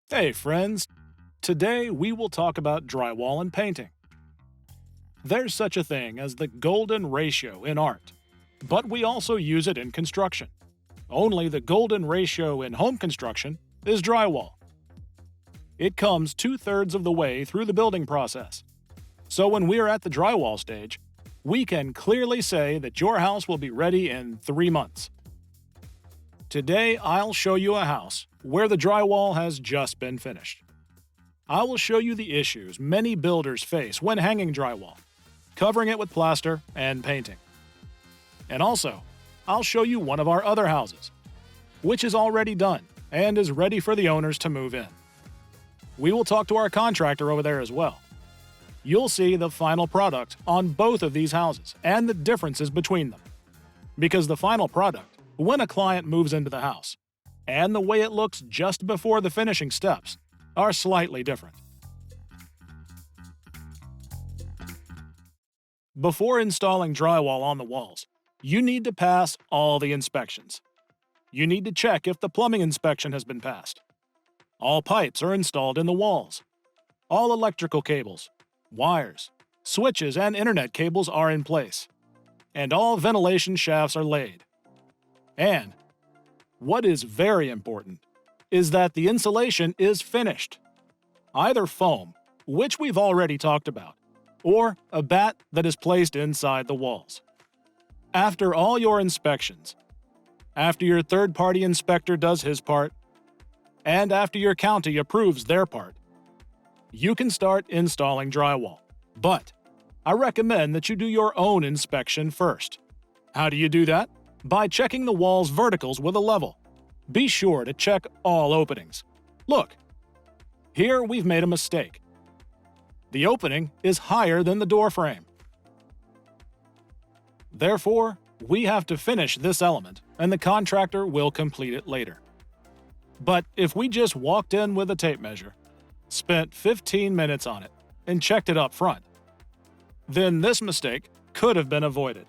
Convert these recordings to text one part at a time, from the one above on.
Hey friends, today we will talk about drywall and painting. There's such a thing as the golden ratio in art, but we also use it in construction. Only the golden ratio in home construction is drywall. It comes 2/3 of the way through the building process. So when we're at the drywall stage, we can clearly say that your house will be ready in 3 months. Today, I'll show you a house where the drywall has just been finished. I will show you the issues many builders face when hanging drywall, covering it with plaster and painting. And also, I'll show you one of our other houses, which is already done and is ready for the owners to move in. We will talk to our contractor over there as well. You'll see the final product on both of these houses and the differences between them. Because the final product, when a client moves into the house, and the way it looks just before the finishing steps, are slightly different. Before installing drywall on the walls, you need to pass all the inspections. You need to check if the plumbing inspection has been passed. All pipes are installed in the walls. All electrical cables, wires, switches, and internet cables are in place. And all ventilation shafts are laid. And what is very important is that the insulation is finished. Either foam, which we've already talked about, or a bat that is placed inside the walls. After all your inspections, after your third-party inspector does his part, and after your county approves their part, you can start installing drywall. But I recommend that you do your own inspection first. How do you do that? By checking the wall's verticals with a level. Be sure to check all openings. Look, here we've made a mistake. The opening is higher than the door frame. Therefore, we have to finish this element, and the contractor will complete it later. But if we just walked in with a tape measure, spent 15 minutes on it, and checked it up front, then this mistake could have been avoided.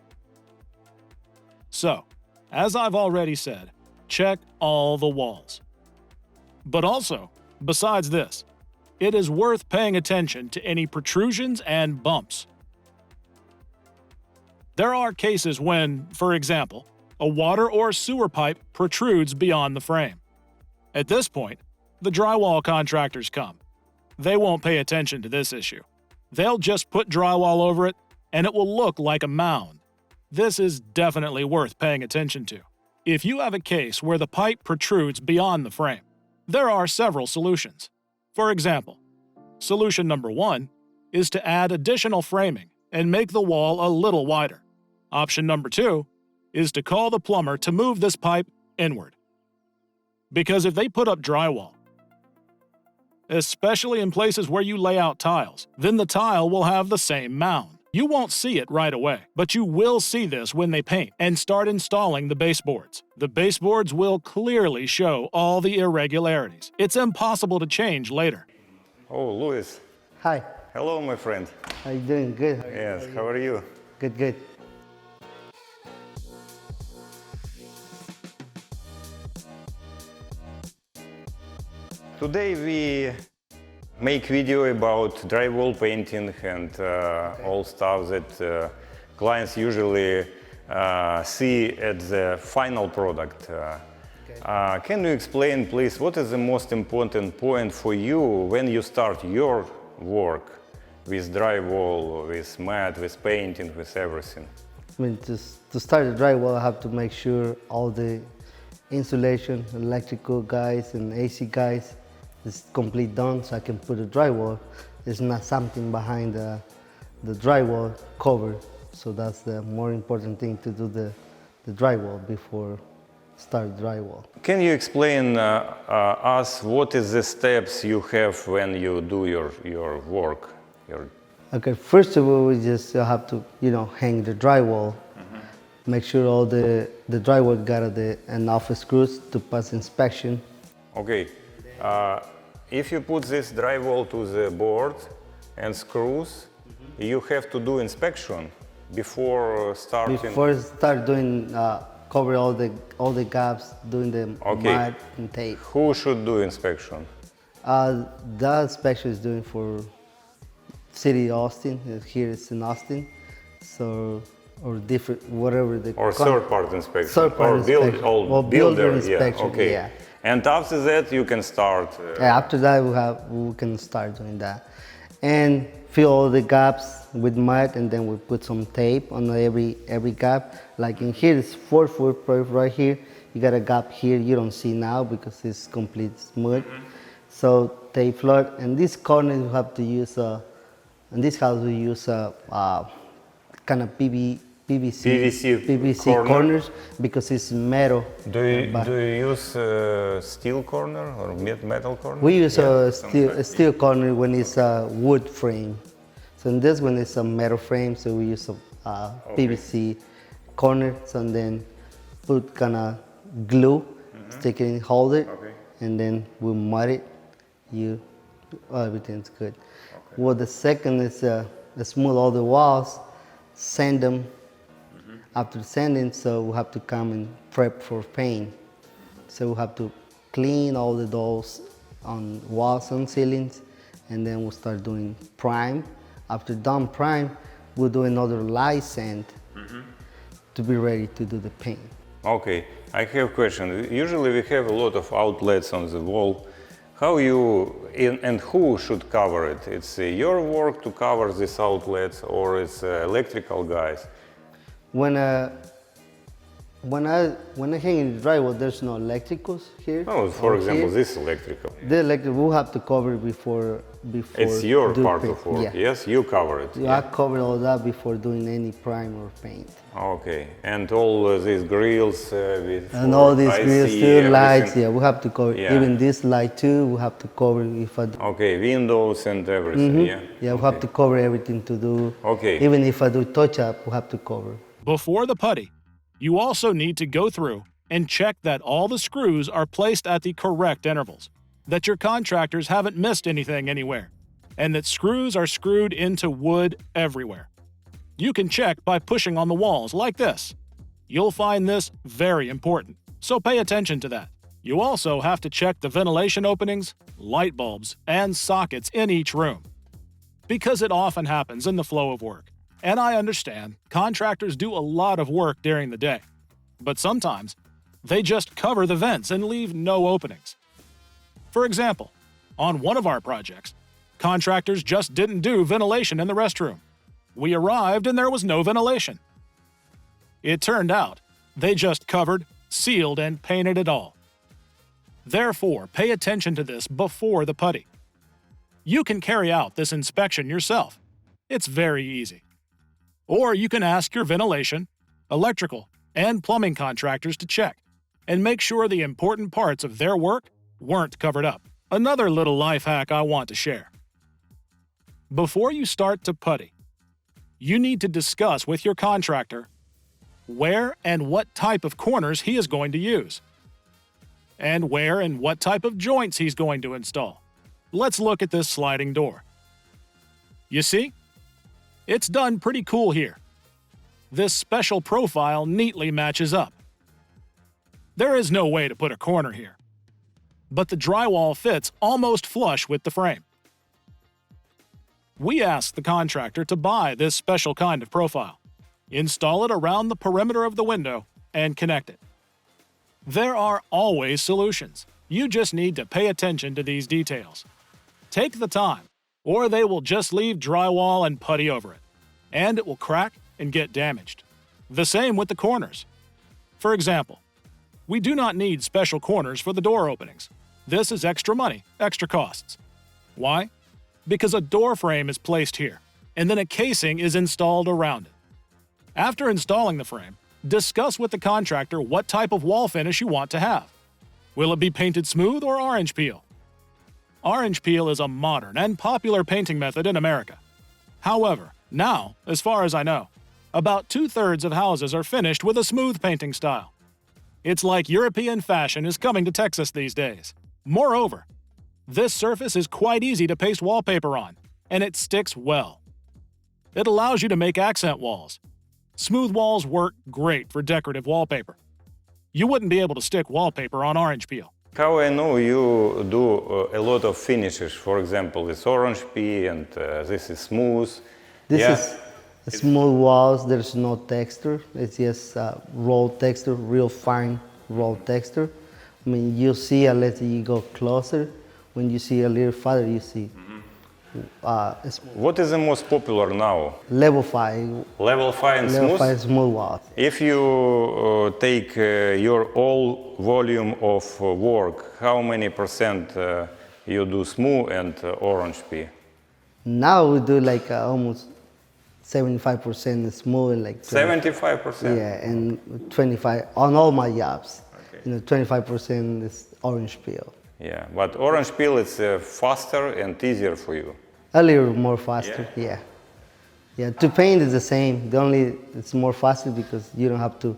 So, as I've already said, check all the walls. But also, besides this, it is worth paying attention to any protrusions and bumps. There are cases when, for example, a water or sewer pipe protrudes beyond the frame. At this point, the drywall contractors come. They won't pay attention to this issue. They'll just put drywall over it, and it will look like a mound. This is definitely worth paying attention to. If you have a case where the pipe protrudes beyond the frame, there are several solutions. For example, solution number 1 is to add additional framing and make the wall a little wider. Option number 2 is to call the plumber to move this pipe inward. Because if they put up drywall, especially in places where you lay out tiles, then the tile will have the same mound. You won't see it right away, but you will see this when they paint and start installing the baseboards. The baseboards will clearly show all the irregularities. It's impossible to change later. Oh, Luis. Hi. Hello, my friend. How you doing? Good. Yes, how are you? Good, good. Today we make video about drywall painting and all stuff that clients usually see at the final product. Can you explain, please, what is the most important point for you when you start your work with drywall, with mat, with painting, with everything? I mean, to start the drywall, I have to make sure all the insulation, electrical guys and AC guys is complete done so I can put the drywall. There's not something behind the drywall cover. So that's the more important thing, to do the drywall before start drywall. Can you explain us what is the steps you have when you do your work? Okay, first of all, we just have to, hang the drywall. Make sure all the drywall got enough screws to pass inspection. Okay, if you put this drywall to the board and screws, you have to do inspection before starting. Before start doing, cover all the gaps, doing the mat and tape. Who should do inspection? That special is doing for city Austin. Here it's in Austin, so or different whatever the Or third-party inspection. Third-party or inspection. or Or builder inspection, Okay. yeah. And after that, you can start. After that, we can start doing that, and fill all the gaps with mud, and then we put some tape on every gap. Like in here, it's 4 foot right here. You got a gap here you don't see now because it's complete mud. So tape flood, and this corner you have to use. In this house we use kind of PVC corners because it's metal. Do you use steel corner or metal corner? We use a steel corner when it's a wood frame. So in this one it's a metal frame, so we use a PVC corner, so and then put kind of glue, stick it in, hold it, and then we mud it. Everything's good. Well, the second is smooth all the walls, sand them. After sanding, so we have to come and prep for paint. So we have to clean all the doors on walls and ceilings, and then we'll start doing prime. After done prime, we'll do another light sand to be ready to do the paint. Okay, I have a question. Usually we have a lot of outlets on the wall. How and who should cover it? It's your work to cover these outlets, or it's electrical guys? When I hang in the drywall, there's no electricals here. Oh, for example, this electrical. The electric we'll have to cover it before. It's your part paint. of work. Yeah. Yes, you cover it. I cover all that before doing any prime or paint. Okay, and all these grills and all these grills, too, lights. Yeah, we have to cover. Yeah. Even this light too, we have to cover. Okay, windows and everything. Yeah. Yeah, we have to cover everything to do. Okay. Even if I do touch up, we have to cover. Before the putty, you also need to go through and check that all the screws are placed at the correct intervals, that your contractors haven't missed anything anywhere, and that screws are screwed into wood everywhere. You can check by pushing on the walls like this. You'll find this very important, so pay attention to that. You also have to check the ventilation openings, light bulbs, and sockets in each room, because it often happens in the flow of work. And I understand contractors do a lot of work during the day, but sometimes they just cover the vents and leave no openings. For example, on one of our projects, contractors just didn't do ventilation in the restroom. We arrived and there was no ventilation. It turned out they just covered, sealed, and painted it all. Therefore, pay attention to this before the putty. You can carry out this inspection yourself. It's very easy. Or you can ask your ventilation, electrical, and plumbing contractors to check and make sure the important parts of their work weren't covered up. Another little life hack I want to share. Before you start to putty, you need to discuss with your contractor where and what type of corners he is going to use, and where and what type of joints he's going to install. Let's look at this sliding door. You see? It's done pretty cool here. This special profile neatly matches up. There is no way to put a corner here, but the drywall fits almost flush with the frame. We asked the contractor to buy this special kind of profile, install it around the perimeter of the window, and connect it. There are always solutions. You just need to pay attention to these details. Take the time, or they will just leave drywall and putty over it, and it will crack and get damaged. The same with the corners. For example, we do not need special corners for the door openings. This is extra money, extra costs. Why? Because a door frame is placed here, and then a casing is installed around it. After installing the frame, discuss with the contractor what type of wall finish you want to have. Will it be painted smooth or orange peel? Orange peel is a modern and popular painting method in America. However, now, as far as I know, about 2/3 of houses are finished with a smooth painting style. It's like European fashion is coming to Texas these days. Moreover, this surface is quite easy to paste wallpaper on, and it sticks well. It allows you to make accent walls. Smooth walls work great for decorative wallpaper. You wouldn't be able to stick wallpaper on orange peel. How I know you do a lot of finishes, for example, this orange pea and this is smooth. This is smooth walls, there's no texture. It's just raw texture, real fine raw texture. I mean, you see unless you go closer. When you see a little farther, you see. What is the most popular now? Level 5. Level 5 and Level smooth? 5 smooth walls. If you take your all volume of work, how many percent you do smooth and orange pea? Now we do like almost 75% smooth and like 75%? Yeah, and 25 on all my jobs. Okay. You know, 25% is orange peel. Yeah, but orange peel is faster and easier for you. A little more faster, yeah. Yeah, to paint is the same. The only it's more faster because you don't have to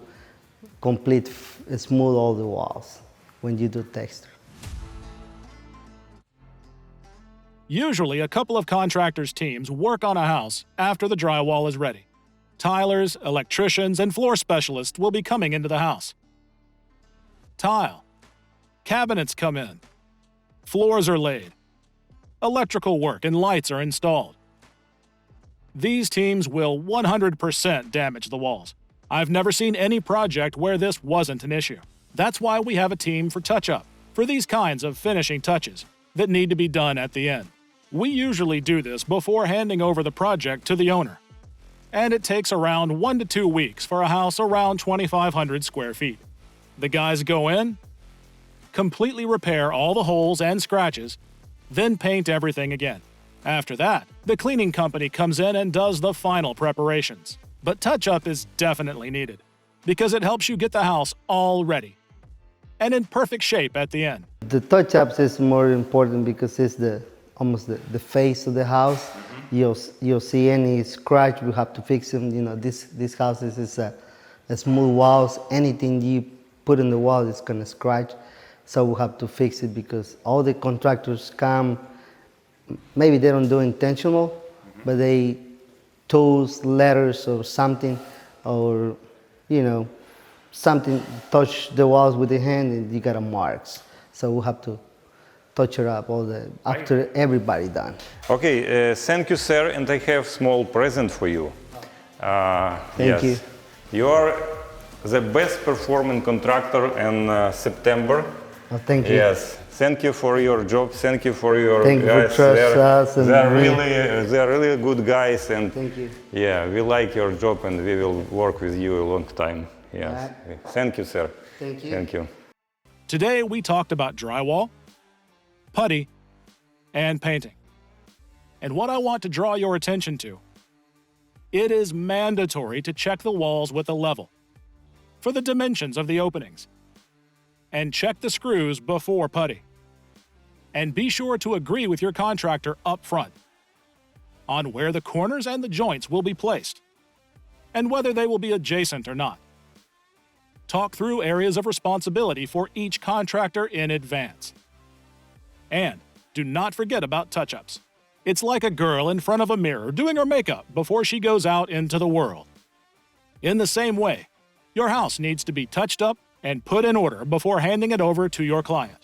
smooth all the walls when you do texture. Usually, a couple of contractors' teams work on a house after the drywall is ready. Tilers, electricians, and floor specialists will be coming into the house. Tile. Cabinets come in. Floors are laid. Electrical work and lights are installed. These teams will 100% damage the walls. I've never seen any project where this wasn't an issue. That's why we have a team for touch-up, for these kinds of finishing touches that need to be done at the end. We usually do this before handing over the project to the owner. And it takes around 1 to 2 weeks for a house around 2,500 square feet. The guys go in, completely repair all the holes and scratches, then paint everything again. After that, the cleaning company comes in and does the final preparations. But touch-up is definitely needed, because it helps you get the house all ready and in perfect shape at the end. The touch-ups is more important because it's almost the face of the house. You'll see any scratch, we have to fix them. You know, this house is a smooth walls. Anything you put in the wall is gonna scratch. So we have to fix it because all the contractors come, maybe they don't do intentional, but they tools, letters or something, or, you know, something touch the walls with the hand and you got a marks. So we have to touch it up after everybody done. Okay, thank you, sir, and I have small present for you. Thank you. You are the best performing contractor in September. Oh, thank you. Yes, thank you for your job. Thank you for your thank guys. You for trust us and they're really good guys, and thank you. Yeah, we like your job and we will work with you a long time. Yes, thank you, sir. Thank you. Thank you. Today we talked about drywall, putty, and painting. And what I want to draw your attention to, it is mandatory to check the walls with a level for the dimensions of the openings. And check the screws before putty. And be sure to agree with your contractor up front on where the corners and the joints will be placed, and whether they will be adjacent or not. Talk through areas of responsibility for each contractor in advance. And do not forget about touch-ups. It's like a girl in front of a mirror doing her makeup before she goes out into the world. In the same way, your house needs to be touched up and put in order before handing it over to your client.